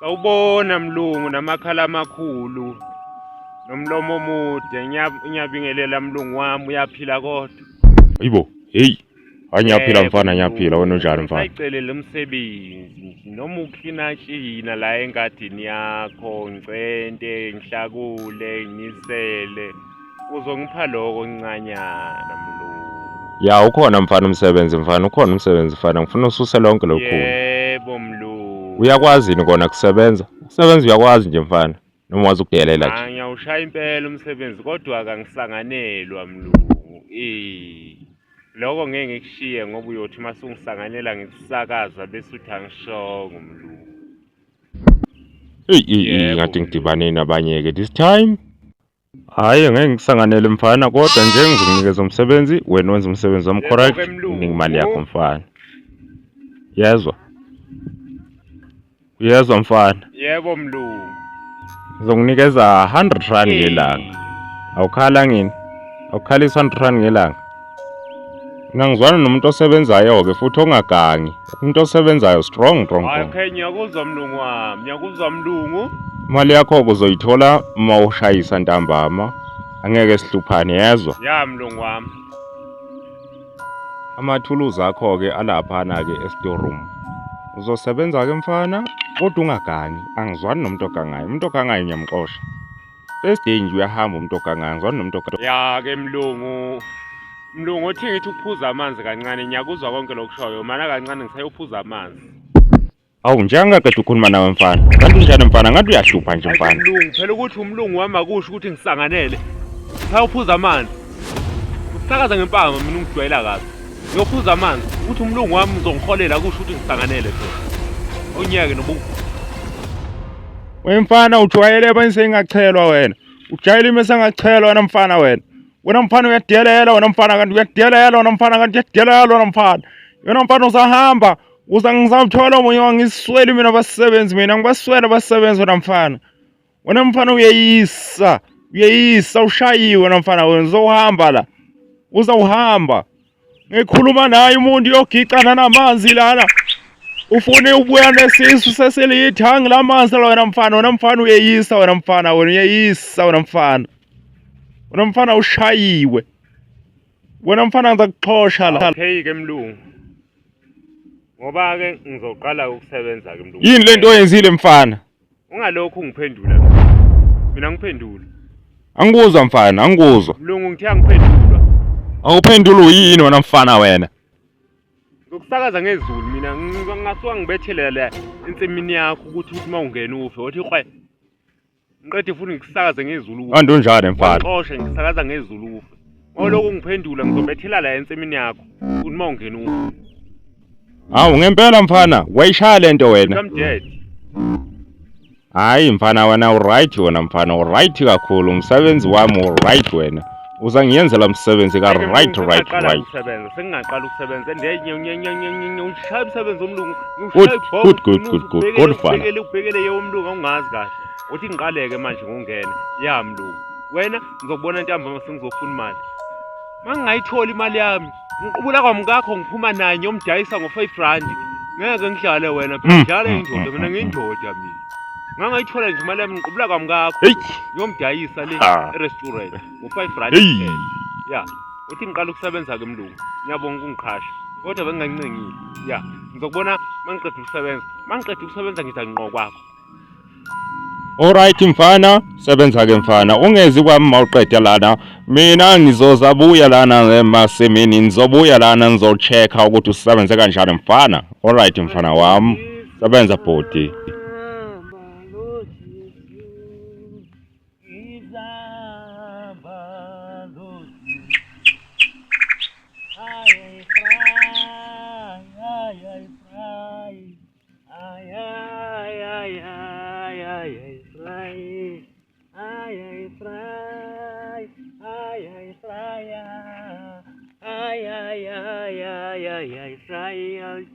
Sawubona mlungu namakhala amakhulu nomlomo omude ngiyabingelela mlungu wami uyaphila kodwa. Hayibo, hey. Angiyaphila mfana, ngiyaphila. Wena unjani mfana? Sayicelele umsebenzi noma uklinatshina la engadini yakho, ngicente, ngihlakule, ngisele. Uzongipha lokho okuncanyana mlungu. Ya ukhona mfana umsebenzi mfana, ukhona umsebenzi mfana. Ngifuna ususe lonke lokhu. Yebo mlungu. Uyakwazi yini kona kusebenza? Ukusebenza uyakwazi nje mfana. Noma wazi ukudelela nje. Ngiyawushaya impela umsebenzi kodwa akangisanganelwa mlungu. Lokho ngeke ngikushiye ngoba uyothi mase ungisanganela ngikusakaza bese uthi angishongo mlungu. Ngathi ngidibane nabanye-ke this time. Hayi ngeke ngikusanganele mfana kodwa nje ngizokunikeza umsebenzi, wena wenza umsebenzi wami correct, unika imali yakho mfana. Yezwa? Uyezwa mfana? Yebo mlungu. Ngizokunikeza 100 rand ngelanga. Awukhala ngini? Awukhalisa 100 rand ngelanga. Mina ngizwana nomuntu osebenzayo-ke futhi ongagangi. Umuntu osebenzayo strong. Okay, ngiyakuzwa mlungu wami, ngiyakuzwa mlungu. Imali yakho-ke uzoyithola uma ushayisa ntambama. Angeke sihluphane, yezwa? Ya mlungu wami. Amathuluzi akho-ke alaphana-ke e-storeroom. Uzosebenza-ke mfana, kodwa ungagangi. Angizwani nomuntu ogangayo. Umuntu ogangayo ngiyamxosha. First day nje uyahamba umuntu ogangayo. Angizwani nomuntu ogangayo. Ya-ke mlungu. Mlungu uthi ngithi ukuphuza amanzi kancane, ngiyakuzwa konke lokushoyo, mana kancane ngisayophuza amanzi. Awu nje angaqeda ukukhuluma nawe mfana. Kanti unjani mfana? Ngathi uyahlupha nje mfana. Mlungu, phela ukuthi umlungu wami akusho ukuthi ngisanganele. Sayophuza amanzi. Ukusakaza ngempama mina ungijwayela kabi. Ngiyophuza amanzi. Uthi umlungu wami uzongiholela kusho ukuthi ngisanganele phela. Onyeke nobu. Wena mfana ujwayele bese engachelwa wena. Ujayele mase engachelwa wena mfana wena. Wena mfana uyadelela wena mfana kanti uyadelela wena mfana kanti uyadelela wena mfana. Wena mfana uzahamba ngizamthola omunye wangisweli mina abasebenzi mina ngibaswela abasebenzi wena mfana. Wena mfana uyeyisa ushayiwe wena mfana wena uzohamba la. Uzawuhamba. Ngikhuluma naye umuntu yogicana namanzi lana. Ufune ubuya nesisu seseliyithangi lamanzi la wena mfana uyeyisa wena mfana wena uyeyisa wena mfana. Wena mfana ushayiwe. Wena mfana ngizakuxhosha la. Okay ke mlungu. Ngoba ke ngizoqala ukusebenza ke mlungu. Yini lento oyenzile mfana? Ungalokho ungiphendula. Mina ngiphendula. Angikuzwa mfana, angikuzwa. Mlungu ngithi angiphendulwa. Awuphendula uyini wena mfana wena? Ngokusakaza ngezulu mina ngingasuka ngibethelela la ensimini yakho ukuthi mawungena ufe wathi khwe. Ngiqede futhi ngikusakaza ngezulu. Kanti unjani mfana? Xoshe ngisakaza ngezulu ufe. Ngoloko ngiphendula ngizobethela la ensimini yakho ukuthi mawungena ufe. Hawu ngempela mfana, wayishaya lento wena. I'm dead. Hayi mfana wena uright wena mfana, uright kakhulu. Umsebenzi wami uright wena. Uzangiyenzela umsebenzi ka right. Sengingaqala ukusebenza ngishaya umsebenzi omlungu. Good mfana. Ubhekele ye umlungu ongazi kahle. Uthi ngiqaleke manje ngongena. Ya mlungu. Wena ngizokubona ntambama sengizofuna imali. Mangingayithola imali yami, ngiqubula kwamkakho ngiphuma naye ngiyomdayisa ngo5 rand. Ngeke ngidlale wena, phela dlala indoda, mina ngiyindoda mina. Ngangayithola nje imali yami ngiqubula kwamkakho. Ngiyomdayisa le e-restaurant ngo5 rand kuphela. Ya, uthi ngiqala ukusebenza ke mlungu. Ngiyabonga ukungiqhasha. Kodwa bengingancengile. Ya, ngizokubona mangiqeda ukusebenza ngiza ngqo kwakho. Alright mfana, sebenza ke mfana. Ungezi kwami mawuqeda lana. Mina ngizozabuya lana emasimini, ngizobuya lana ngizochecka ukuthi usebenze kanjani mfana. Alright mfana wami. Sebenza bhodi. Ay,